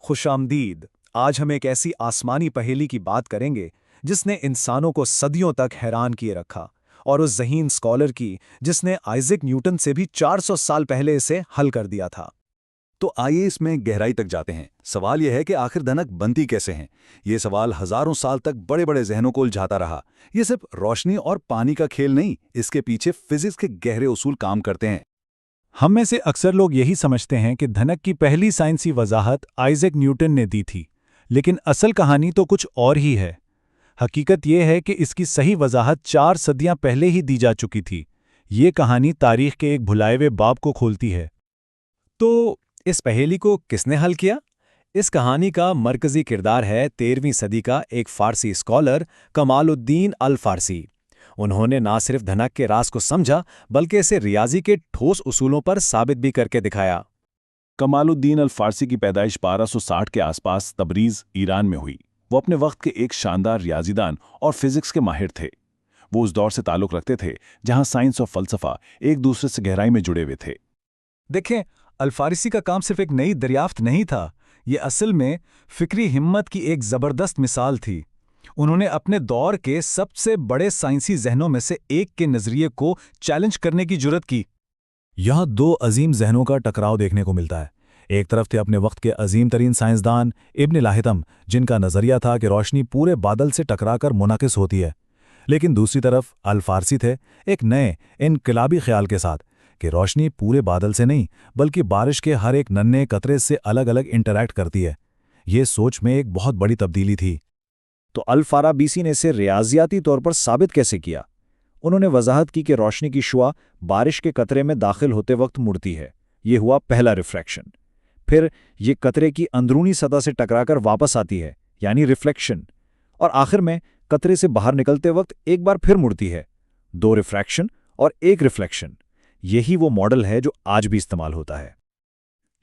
खुश आमदीद। आज हम एक ऐसी आसमानी पहेली की बात करेंगे जिसने इंसानों को सदियों तक हैरान किए रखा, और उस ज़हीन स्कॉलर की जिसने आइजैक न्यूटन से भी 400 साल पहले इसे हल कर दिया था। तो आइए इसमें गहराई तक जाते हैं। सवाल यह है कि आखिर धनक बनती कैसे हैं? ये सवाल हजारों साल तक बड़े बड़े जहनों को उलझाता रहा। ये सिर्फ रोशनी और पानी का खेल नहीं, इसके पीछे फिजिक्स के गहरे उसूल काम करते हैं। हम में से अक्सर लोग यही समझते हैं कि धनक की पहली साइंसी वजाहत आइजैक न्यूटन ने दी थी, लेकिन असल कहानी तो कुछ और ही है। हकीकत यह है कि इसकी सही वजाहत 4 सदियां पहले ही दी जा चुकी थी। ये कहानी तारीख के एक भुलाए हुए बाब को खोलती है। तो इस पहेली को किसने हल किया? इस कहानी का मरकजी किरदार है 13वीं सदी का एक फारसी स्कॉलर कमालुद्दीन अल फारसी। उन्होंने ना सिर्फ धनक के राज को समझा, बल्कि इसे रियाजी के ठोस उसूलों पर साबित भी करके दिखाया। कमालुद्दीन अल फारसी की पैदाइश 1260 के आसपास तबरीज, ईरान में हुई। वो अपने वक्त के एक शानदार रियाजीदान और फिजिक्स के माहिर थे। वो उस दौर से ताल्लुक रखते थे जहां साइंस और फलसफा एक दूसरे से गहराई में जुड़े हुए थे। देखें, अल-फारिसी का काम सिर्फ एक नई दरियाफ्त नहीं था, ये असल में फिक्री हिम्मत की एक ज़बरदस्त मिसाल थी। उन्होंने अपने दौर के सबसे बड़े साइंसी जहनों में से एक के नज़रिए को चैलेंज करने की जुर्रत की। यहाँ दो अजीम जहनों का टकराव देखने को मिलता है। एक तरफ थे अपने वक्त के अजीम तरीन साइंसदान इब्न लाहितम, जिनका नज़रिया था कि रोशनी पूरे बादल से टकराकर मुनाकिस होती है। लेकिन दूसरी तरफ अल-फारसी थे, एक नए इनकलाबी ख्याल के साथ कि रोशनी पूरे बादल से नहीं, बल्कि बारिश के हर एक नन्हे कतरे से अलग अलग इंटरैक्ट करती है। ये सोच में एक बहुत बड़ी तब्दीली थी। तो अल-फाराबीसी ने इसे रियाजियाती तौर पर साबित कैसे किया? उन्होंने वजाहत की कि रोशनी की शुआ बारिश के कतरे में दाखिल होते वक्त मुड़ती है। ये हुआ पहला रिफ्रैक्शन। फिर ये कतरे की अंदरूनी सतह से टकराकर वापस आती है, यानी रिफ्लेक्शन। और आखिर में कतरे से बाहर निकलते वक्त एक बार फिर मुड़ती है। 2 रिफ्रैक्शन और 1 रिफ्लेक्शन। यही वो मॉडल है जो आज भी इस्तेमाल होता है।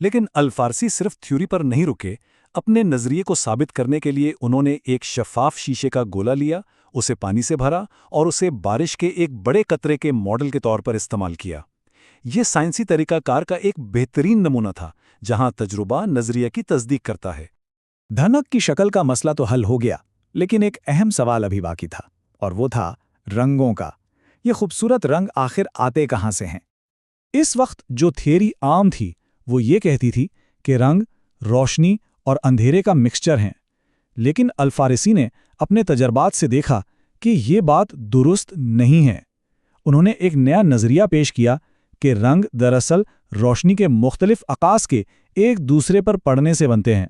लेकिन अल-फारसी सिर्फ थ्योरी पर नहीं रुके। अपने नज़रिए को साबित करने के लिए उन्होंने एक शफ़ाफ शीशे का गोला लिया, उसे पानी से भरा और उसे बारिश के एक बड़े कतरे के मॉडल के तौर पर इस्तेमाल किया। ये साइंसी तरीकाकार का एक बेहतरीन नमूना था, जहां तजुर्बा नज़रिया की तस्दीक करता है। धनक की शक्ल का मसला तो हल हो गया, लेकिन एक अहम सवाल अभी बाकी था, और वो था रंगों का। ये खूबसूरत रंग आखिर आते कहाँ से हैं? इस वक्त जो थियरी आम थी वो ये कहती थी कि रंग रोशनी और अंधेरे का मिक्सचर हैं। लेकिन अल-फारसी ने अपने तजर्बात से देखा कि ये बात दुरुस्त नहीं है। उन्होंने एक नया नज़रिया पेश किया कि रंग दरअसल रोशनी के मुख्तलिफ अकास के एक दूसरे पर पड़ने से बनते हैं।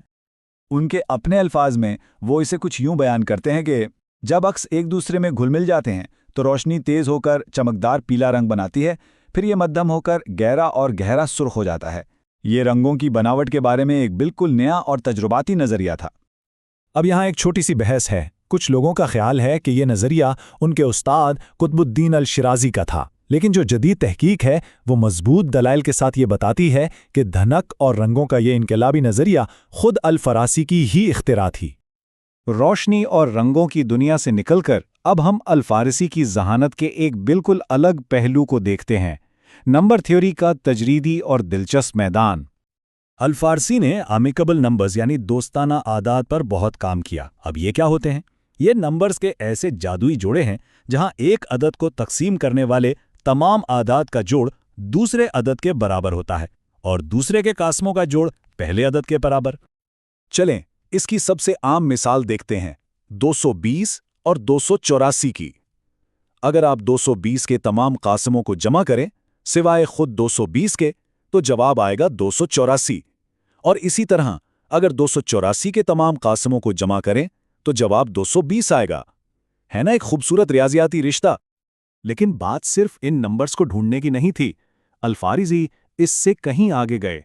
उनके अपने अल्फाज में वो इसे कुछ यूं बयान करते हैं कि जब अक्स एक दूसरे में घुल मिल जाते हैं तो रोशनी तेज होकर चमकदार पीला रंग बनाती है, फिर ये मध्यम होकर गहरा और गहरा सुर्ख हो जाता है। ये रंगों की बनावट के बारे में एक बिल्कुल नया और तजुर्बाती नज़रिया था। अब यहाँ एक छोटी सी बहस है। कुछ लोगों का ख्याल है कि ये नज़रिया उनके उस्ताद कुतुबुद्दीन अल-शिराज़ी का था, लेकिन जो जदीद तहकीक है वो मजबूत दलाइल के साथ ये बताती है कि धनक और रंगों का ये इनकलाबी नज़रिया खुद अल-फरासी की ही इख्तिरा थी। रोशनी और रंगों की दुनिया से निकलकर अब हम अल-फारसी की जहानत के एक बिल्कुल अलग पहलू को देखते हैं, नंबर थ्योरी का तजरीदी और दिलचस्प मैदान। अल-फारसी ने अमिकेबल नंबर्स यानी दोस्ताना आदाद पर बहुत काम किया। अब ये क्या होते हैं? ये नंबर्स के ऐसे जादुई जोड़े हैं जहां एक अदद को तकसीम करने वाले तमाम आदाद का जोड़ दूसरे अदद के बराबर होता है और दूसरे के कास्मों का जोड़ पहले अदद के बराबर। चलें, इसकी सबसे आम मिसाल देखते हैं, 220 और 284 की। अगर आप 220 के तमाम कास्मों को जमा करें सिवाय खुद 220 के, तो जवाब आएगा 284। और इसी तरह अगर 284 के तमाम कास्मों को जमा करें तो जवाब 220 आएगा। है ना एक खूबसूरत रियाजियाती रिश्ता? लेकिन बात सिर्फ इन नंबर्स को ढूंढने की नहीं थी। अल-फारसी इससे कहीं आगे गए।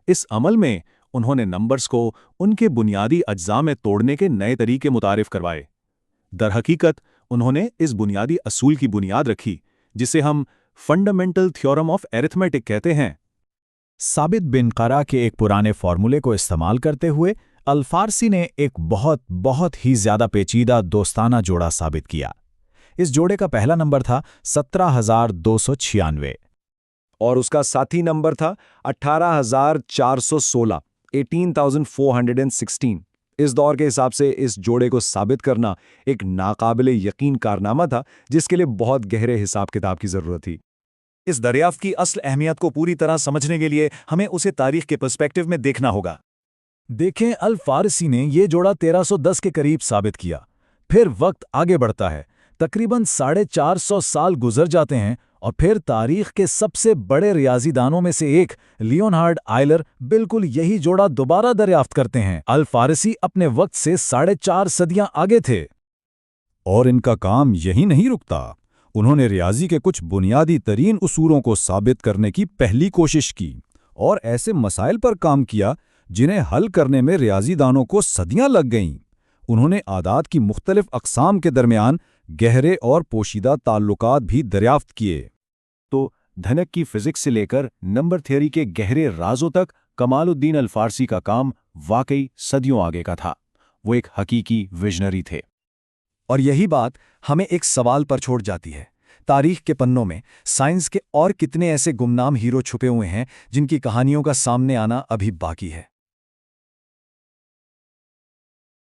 इस अमल में उन्होंने नंबर्स को उनके बुनियादी अज्जा में तोड़ने के नए तरीके मुतारिफ करवाए। दरहकीकत उन्होंने इस बुनियादी असूल की बुनियाद रखी जिसे हम फंडामेंटल थ्योरम ऑफ अरिथमेटिक कहते हैं। साबित बिन क़रा के एक पुराने फॉर्मूले को इस्तेमाल करते हुए अल-फारसी ने एक बहुत ही ज़्यादा पेचीदा दोस्ताना जोड़ा साबित किया। इस जोड़े का पहला नंबर था 17,296 और उसका साथी नंबर था 18,416। 18,416۔ اس دور کے حساب سے اس جوڑے کو ثابت کرنا ایک ناقابل یقین کارنامہ تھا جس کے لیے بہت گہرے حساب کتاب کی ضرورت تھی۔ اس دریافت کی اصل اہمیت کو پوری طرح سمجھنے کے لیے ہمیں اسے تاریخ کے پرسپیکٹو میں دیکھنا ہوگا۔ دیکھیں، الفارسی نے یہ جوڑا 1310 کے قریب ثابت کیا۔ پھر وقت آگے بڑھتا ہے، تقریباً 450 سال گزر جاتے ہیں، اور پھر تاریخ کے سب سے بڑے ریاضی دانوں میں سے ایک لیونہارڈ آئلر بالکل یہی جوڑا دوبارہ دریافت کرتے ہیں۔ الفارسی اپنے وقت سے 4.5 صدیاں آگے تھے۔ اور ان کا کام یہی نہیں رکتا، انہوں نے ریاضی کے کچھ بنیادی ترین اصولوں کو ثابت کرنے کی پہلی کوشش کی، اور ایسے مسائل پر کام کیا جنہیں حل کرنے میں ریاضی دانوں کو صدیاں لگ گئیں۔ انہوں نے اعداد کی مختلف اقسام کے درمیان گہرے اور پوشیدہ تعلقات بھی دریافت کیے۔ تو دھنک کی فزکس سے لے کر نمبر تھیوری کے گہرے رازوں تک کمال الدین الفارسی کا کام واقعی صدیوں آگے کا تھا۔ وہ ایک حقیقی ویژنری تھے۔ اور یہی بات ہمیں ایک سوال پر چھوڑ جاتی ہے، تاریخ کے پنوں میں سائنس کے اور کتنے ایسے گمنام ہیرو چھپے ہوئے ہیں جن کی کہانیوں کا سامنے آنا ابھی باقی ہے؟